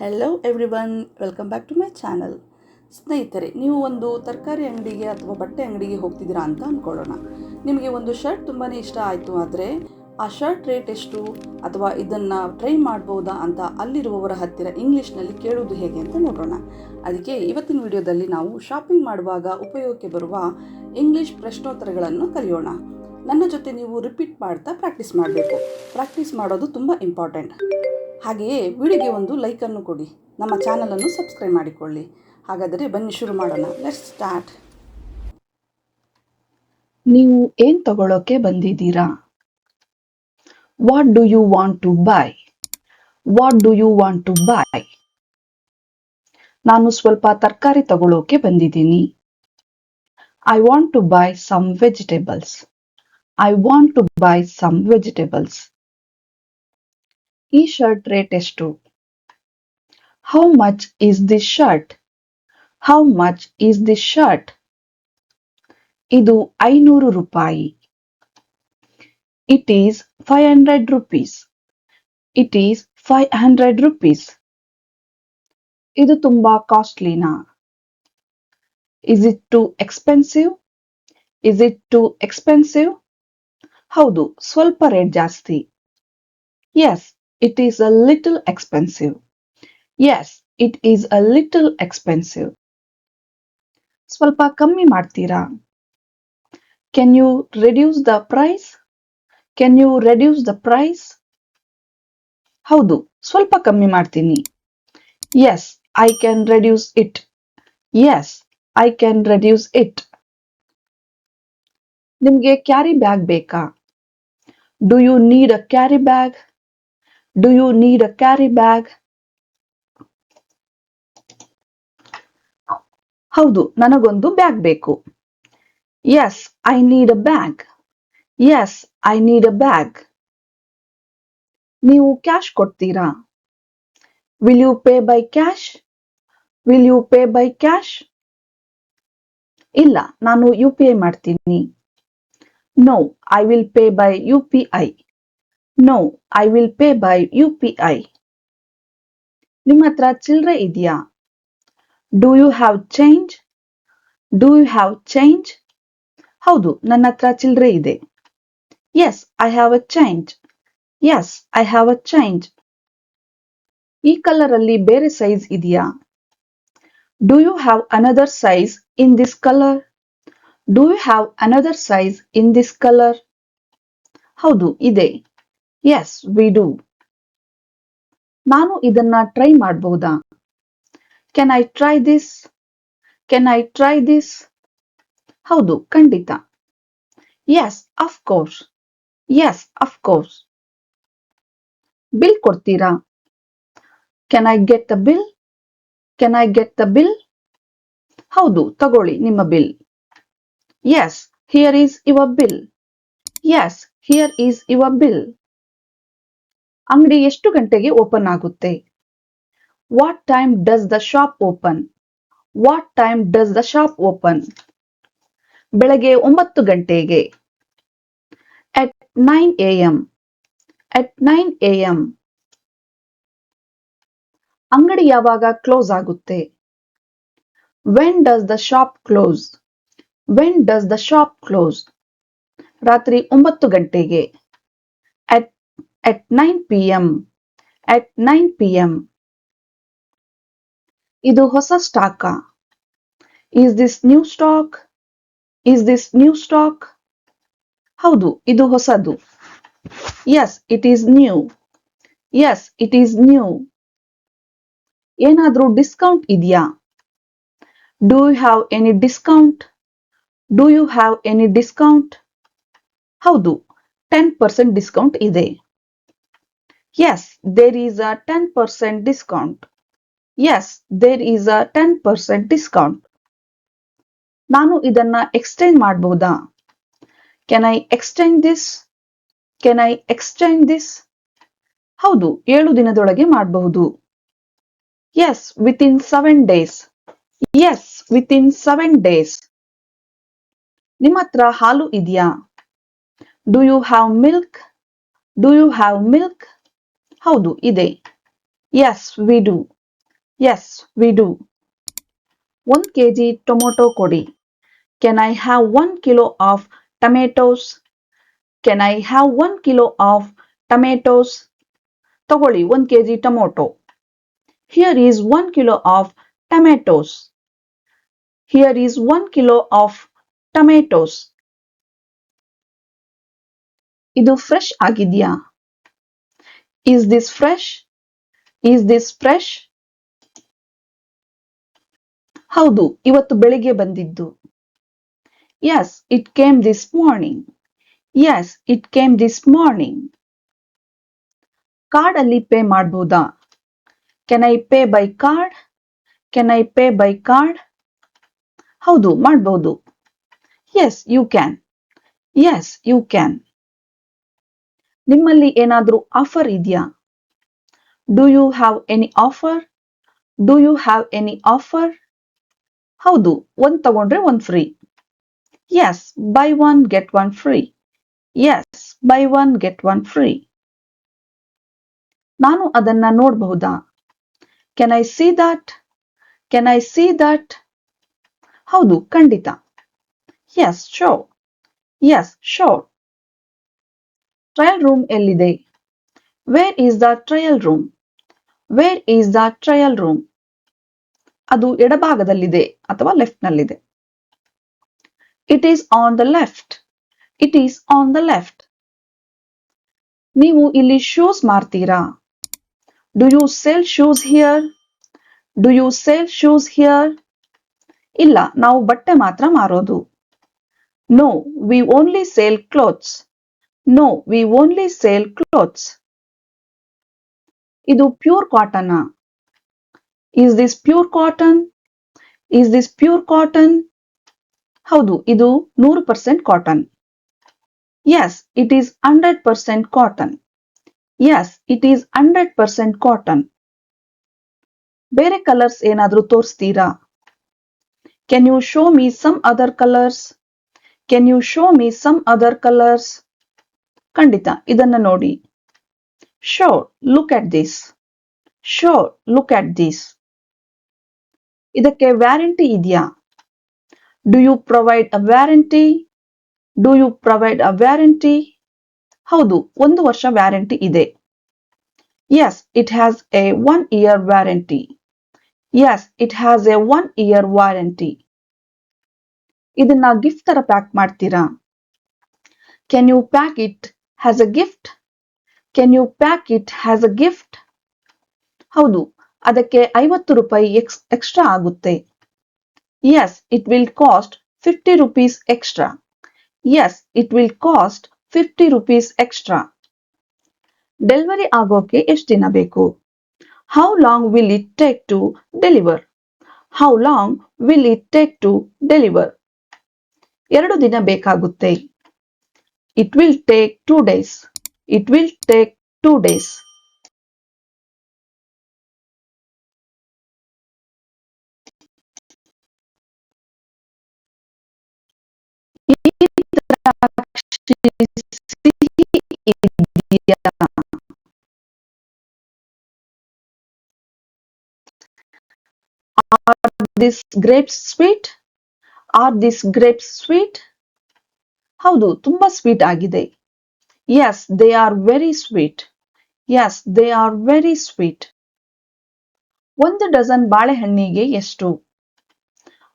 Hello everyone, welcome back to my channel. ಸ್ನೇಹಿತರೆ, ನೀವು ಒಂದು ತರಕಾರಿ ಅಂಗಡಿಗೆ ಅಥವಾ ಬಟ್ಟೆ ಅಂಗಡಿಗೆ ಹೋಗ್ತಿದ್ದೀರಾ ಅಂತ ಅಂದ್ಕೊಳ್ಳೋಣ. ನಿಮಗೆ ಒಂದು ಶರ್ಟ್ ತುಂಬಾ ಇಷ್ಟ ಆಯಿತು, ಆದರೆ ಆ ಶರ್ಟ್ ರೇಟ್ ಎಷ್ಟು ಅಥವಾ ಇದನ್ನು ಟ್ರೈ ಮಾಡ್ಬೋದಾ ಅಂತ ಅಲ್ಲಿರುವವರ ಹತ್ತಿರ ಇಂಗ್ಲೀಷ್ನಲ್ಲಿ ಕೇಳೋದು ಹೇಗೆ ಅಂತ ನೋಡೋಣ. ಅದಕ್ಕೆ ಇವತ್ತಿನ ವಿಡಿಯೋದಲ್ಲಿ ನಾವು ಶಾಪಿಂಗ್ ಮಾಡುವಾಗ ಉಪಯೋಗಕ್ಕೆ ಬರುವ ಇಂಗ್ಲೀಷ್ ಪ್ರಶ್ನೋತ್ತರಗಳನ್ನು ಕಲಿಯೋಣ. ನನ್ನ ಜೊತೆ ನೀವು ರಿಪೀಟ್ ಮಾಡ್ತಾ ಪ್ರಾಕ್ಟೀಸ್ ಮಾಡಬೇಕು. ಪ್ರಾಕ್ಟೀಸ್ ಮಾಡೋದು ತುಂಬ ಇಂಪಾರ್ಟೆಂಟ್. ಹಾಗೆಯೇ ವಿಡಿಯೋಗೆ ಒಂದು ಲೈಕನ್ನು ಕೊಡಿ, ನಮ್ಮ ಚಾನಲನ್ನು ಸಬ್ಸ್ಕ್ರೈಬ್ ಮಾಡಿಕೊಳ್ಳಿ. ಹಾಗಾದರೆ ಬನ್ನಿ ಶುರು ಮಾಡೋಣ. Let's start. ನೀವು ಏನ್ ತಗೊಳ್ಳೋಕೆ ಬಂದಿದ್ದೀರಾ? What do you want to buy? What do you want to buy? ನಾನು ಸ್ವಲ್ಪ ತರಕಾರಿ ತಗೊಳ್ಳೋಕೆ ಬಂದಿದ್ದೀನಿ. I want to buy some vegetables. I want to buy some vegetables. ಈ ಶರ್ಟ್ ರೇಟ್ ಎಷ್ಟು? How much is this shirt? How much is this shirt? ಇದು 500 ರೂಪಾಯಿ. It is 500 rupees. It is 500 rupees. ಇದು ತುಂಬಾ ಕಾಸ್ಟ್ಲಿನಾ? Is it too expensive? Is it too expensive? ಹೌದು, ಸ್ವಲ್ಪ rate ಜಾಸ್ತಿ. Yes, it is a little expensive. Yes, it is a little expensive. ಸ್ವಲ್ಪ ಕಮ್ಮಿ ಮಾಡ್ತೀರಾ? Can you reduce the price? Can you reduce the price? ಹೌದು, ಸ್ವಲ್ಪ ಕಮ್ಮಿ ಮಾಡ್ತೀನಿ. Yes, I can reduce it. Yes, I can reduce it. ನಿಮ್ಗೆ carry bag ಬೇಕಾ? Do you need a carry bag? Do you need a carry bag? ಹೌದು, ನನಗೊಂದು bag ಬೇಕು. Yes, I need a bag. Yes, I need a bag. ನೀವು cash ಕೊಡ್ತೀರಾ? Will you pay by cash? Will you pay by cash? ಇಲ್ಲ, ನಾನು UPI ಮಾಡ್ತೀನಿ. No, I will pay by UPI. No, I will pay by UPI. ನಿಮ್ಮ ಹತ್ರ ಚಿಲ್ಲರೆ ಇದೆಯಾ? Do you have change? Do you have change? ಹೌದು, ನನ್ನ ಹತ್ರ ಚಿಲ್ಲರೆ ಇದೆ. Yes, I have a change. Yes, I have a change. ಈ ಕಲರ್ ಅಲ್ಲಿ ಬೇರೆ ಸೈಜ್ ಇದೆಯಾ? Do you have another size in this color? Do you have another size in this color? ಹೌದು, ಇದೆ. Yes, we do. ನಾನು ಇದನ್ನ try ಮಾಡಬಹುದಾ? Can I try this? Can I try this? ಹೌದು, ಖಂಡಿತ. Yes, of course. Yes, of course. Bill ಕೊಡ್ತೀರಾ? Can I get the bill? Can I get the bill? ಹೌದು, ತಗೊಳ್ಳಿ ನಿಮ್ಮ bill. Yes, here is your bill. Yes, here is your bill. ಅಂಗಡಿ ಎಷ್ಟು ಗಂಟೆಗೆ open ಆಗುತ್ತೆ? What time does the shop open? What time does the shop open? ಬೆಳಗ್ಗೆ 9 ಗಂಟೆಗೆ. At 9 a.m. At 9 a.m. ಅಂಗಡಿ ಯಾವಾಗ ಕ್ಲೋಸ್ ಆಗುತ್ತೆ? When does the shop close? When does the shop close? ರಾತ್ರಿ 9 ಗಂಟೆಗೆ. At 9 p.m. At 9 p.m. ಇದು ಹೊಸ ಸ್ಟಾಕಾ? Is this new stock? Is this new stock? ಹೌದು, ಇದು ಹೊಸದು. Yes, it is new. Yes, it is new. ಏನಾದ್ರೂ discount ಇದೆಯಾ? Do you have any discount? Do you have any discount? ಹೌದು, 10% discount ಇದೆ. Yes, there is a 10% discount. Yes, there is a 10% discount. ನಾನು ಇದನ್ನ exchange ಮಾಡಬಹುದಾ? Can I exchange this? Can I exchange this? ಹೌದು, 7 ದಿನದೊಳಗೆ ಮಾಡಬಹುದು. Yes, within 7 days. Yes, within 7 days. ನಿಮ್ಮ ಹತ್ರ ಹಾಲು ಇದೆಯಾ? Do you have milk? Do you have milk? ಹೌದು, ಇದೆ. Yes, we do. Yes, we do. 1 kg tomato ಕೊಡಿ. Can I have 1 kilo of tomatoes? Can I have 1 kilo of tomatoes? ತಗೊಳ್ಳಿ 1 kg tomato. Here is 1 kilo of tomatoes. Here is 1 kilo of tomatoes. ಇದು fresh ಆಗಿದೆಯಾ? Is this fresh? Is this fresh? ಹೌದು, ಇವತ್ತು ಬೆಳಿಗ್ಗೆ ಬಂದಿದ್ದು. Yes, it came this morning. Yes, it came this morning. Card ಅಲ್ಲಿ pay ಮಾಡಬಹುದಾ? Can I pay by card? Can I pay by card? ಹೌದು, ಮಾಡಬಹುದು. Yes, you can. Yes, you can. ನಿಮ್ಮಲ್ಲಿ ಏನಾದರೂ ಆಫರ್ ಇದೆಯಾ? Do you have any offer? Do you have any offer? ಹೌದು, ಒಂದು ತಗೊಂಡ್ರೆ ಒಂದು free. Yes, buy one get one free. Yes, buy one get one free. ನಾನು ಅದನ್ನ ನೋಡಬಹುದಾ? Can I see that? Can I see that? ಹೌದು, ಖಂಡಿತ. Yes, sure. Yes, sure. Trial room ಎಲ್ಲಿದೆ? Where is the trial room? Where is the trial room? ಅದು ಎಡಭಾಗದಲ್ಲಿದೆ ಅಥವಾ left ನಲ್ಲಿದೆ. It is on the left. It is on the left. ನೀವು ಇಲ್ಲಿ shoes ಮಾರ್ತೀರಾ? Do you sell shoes here? Do you sell shoes here? ಇಲ್ಲ, ನಾವು ಬಟ್ಟೆ ಮಾತ್ರ ಮಾರೋದು. No, we only sell clothes. No, we only sell clothes. ಇದು pure cotton. Is this pure cotton? Is this pure cotton? ಹೌದು, ಇದು 100% cotton. Yes, it is 100% cotton. Yes, it is 100% cotton. ಬೇರೆ colours ಏನಾದರೂ ತೋರಿಸ್ತೀರಾ? Can you show me some other colors? Can you show me some other colors? ಖಂಡಿತ, ಇದನ್ನ ನೋಡಿ. Sure, look at this. Sure, look at this. ಇದಕ್ಕೆ warranty ಇದೆಯಾ? Do you provide a warranty? Do you provide a warranty? ಹೌದು, 1 ವರ್ಷ warranty ಇದೆ. Yes, it has a 1-year warranty. Yes, it has a 1-year warranty. ಇದನ್ನ gift ತರ pack ಮಾಡ್ತೀರಾ? Can you pack it as a gift? Can you pack it as a gift? ಹೌದು, ಅದಕ್ಕೆ 50 ರೂಪಾಯಿ extra ಆಗುತ್ತೆ. Yes, it will cost 50 rupees extra. Yes, it will cost 50 rupees extra. Delivery ಆಗೋಕೆ ಎಷ್ಟು ದಿನ ಬೇಕು? How long will it take to deliver? How long will it take to deliver? 2 ದಿನ ಬೇಕಾಗುತ್ತೆ. It will take 2 days. It will take 2 days. Are these grapes sweet? Are these grapes sweet? ಹೌದು, ತುಂಬಾ sweet ಆಗಿದೆ. Yes, they are very sweet. Yes, they are very sweet. 1 dozen ಬಾಳೆಹಣ್ಣಿಗೆ ಎಷ್ಟು?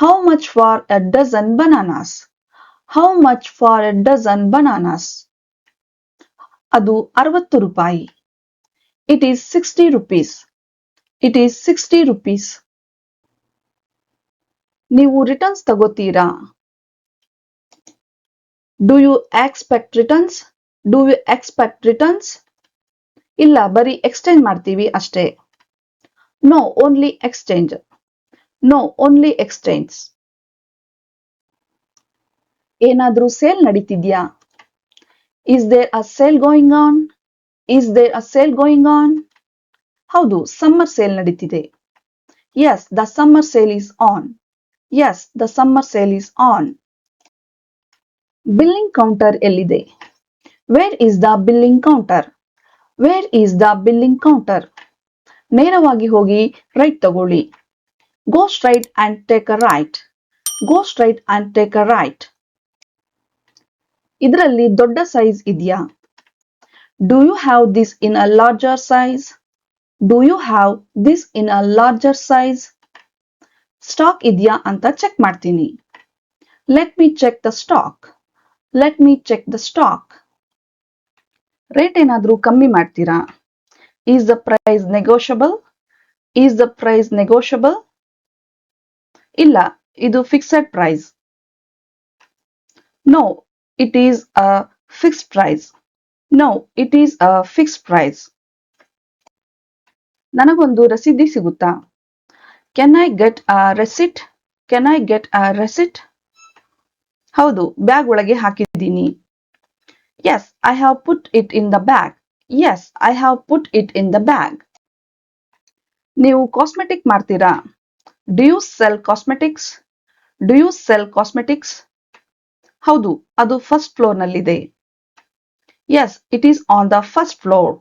How much for a dozen bananas? How much for a dozen bananas? ಅದು 60 ರೂಪಾಯಿ. It is 60 rupees. It is 60 rupees. ನೀವು returns ತಗೋತೀರಾ? Do you expect returns? Do you expect returns? ಇಲ್ಲ, ಬರೀ exchange ಮಾಡ್ತೀವಿ ಅಷ್ಟೇ. No, only exchange. No, only exchange. ಏನಾದರೂ sale ನಡೀತಿದ್ಯಾ? Is there a sale going on? Is there a sale going on? ಹೌದು, summer sale ನಡೀತಿದೆ. Yes, the summer sale is on. Yes, the summer sale is on. Billing counter ಎಲ್ಲಿದೆ? Where is the billing counter? Where is the billing counter? ನೇರವಾಗಿ ಹೋಗಿ right ತಗೊಳ್ಳಿ. Go straight and take a right. Go straight and take a right. ಇದರಲ್ಲಿ ದೊಡ್ಡ size ಇದೆಯಾ? Do you have this in a larger size? Do you have this in a larger size? Stock ಇದೆಯಾ ಅಂತ check ಮಾಡ್ತೀನಿ. Let me check the stock. Let me check the stock. Rate ಏನಾದ್ರೂ ಕಮ್ಮಿ ಮಾಡ್ತೀರಾ? Is the price negotiable? Is the price negotiable? ಇಲ್ಲ, ಇದು fixed price. No, it is a fixed price. No, it is a fixed price. ನನಗೊಂದು ರಸೀದಿ ಸಿಗುತ್ತಾ? Can I get a receipt? Can I get a receipt? ಹೌದು, bag ಒಳಗೆ ಹಾಕಿದ್ದೀನಿ. Yes, I have put it in the bag. Yes, I have put it in the bag. ನೀವು cosmetic ಮಾಡ್ತೀರಾ? Do you sell cosmetics? Do you sell cosmetics? ಹೌದು, ಅದು first floor ನಲ್ಲಿದೆ. Yes, it is on the first floor.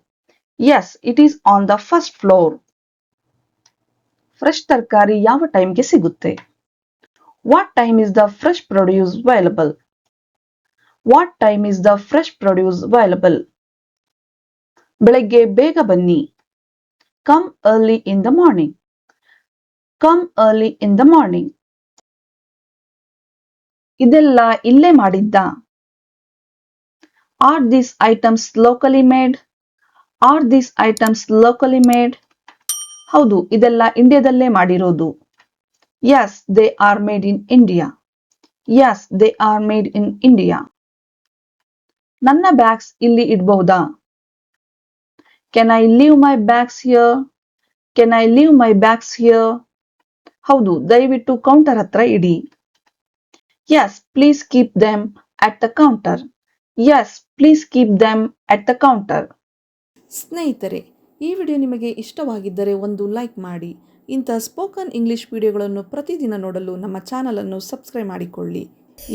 Yes, it is on the first floor. Fresh ತರಕಾರಿ ಯಾವ ಟೈಮ್ಗೆ ಸಿಗುತ್ತೆ? What time is the fresh produce available? What time is the fresh produce available? ಬೆಳಗ್ಗೆ ಬೇಗ ಬನ್ನಿ. Come early in the morning. Come early in the morning. ಇದೆಲ್ಲ ಇಲ್ಲೇ ಮಾಡಿದ್ದ? Are these items locally made? Are these items locally made? ಹೌದು, ಇದೆಲ್ಲ ಇಂಡಿಯಾದಲ್ಲೇ ಮಾಡಿರೋದು. Yes, they are made in India. Yes, they are made in India. ನನ್ನ bags ಇಲ್ಲಿ ಇಡಬಹುದಾ? Can I leave my bags here? Can I leave my bags here? ಹೌದು, ದಯವಿಟ್ಟು counter ಹತ್ರ ಇಡಿ. Yes, please keep them at the counter. Yes, please keep them at the counter. ಸ್ನೇಹಿತರೆ, ಈ video ನಿಮಗೆ ಇಷ್ಟವಾಗಿದ್ದರೆ ಒಂದು ಲೈಕ್ ಮಾಡಿ. ಇಂಥ ಸ್ಪೋಕನ್ ಇಂಗ್ಲಿಷ್ ವಿಡಿಯೋಗಳನ್ನು ಪ್ರತಿದಿನ ನೋಡಲು ನಮ್ಮ ಚಾನಲನ್ನು ಸಬ್ಸ್ಕ್ರೈಬ್ ಮಾಡಿಕೊಳ್ಳಿ.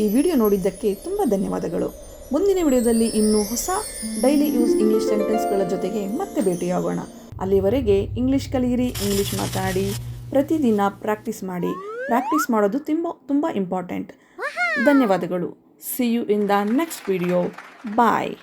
ಈ ವಿಡಿಯೋ ನೋಡಿದ್ದಕ್ಕೆ ತುಂಬ ಧನ್ಯವಾದಗಳು. ಮುಂದಿನ ವಿಡಿಯೋದಲ್ಲಿ ಇನ್ನೂ ಹೊಸ ಡೈಲಿ ಯೂಸ್ ಇಂಗ್ಲಿಷ್ ಸೆಂಟೆನ್ಸ್ಗಳ ಜೊತೆಗೆ ಮತ್ತೆ ಭೇಟಿಯಾಗೋಣ. ಅಲ್ಲಿವರೆಗೆ ಇಂಗ್ಲಿಷ್ ಕಲಿಯಿರಿ, ಇಂಗ್ಲಿಷ್ ಮಾತನಾಡಿ, ಪ್ರತಿದಿನ ಪ್ರಾಕ್ಟೀಸ್ ಮಾಡಿ. ಪ್ರಾಕ್ಟೀಸ್ ಮಾಡೋದು ತುಂಬ ಇಂಪಾರ್ಟೆಂಟ್. ಧನ್ಯವಾದಗಳು. See you in the next video. Bye.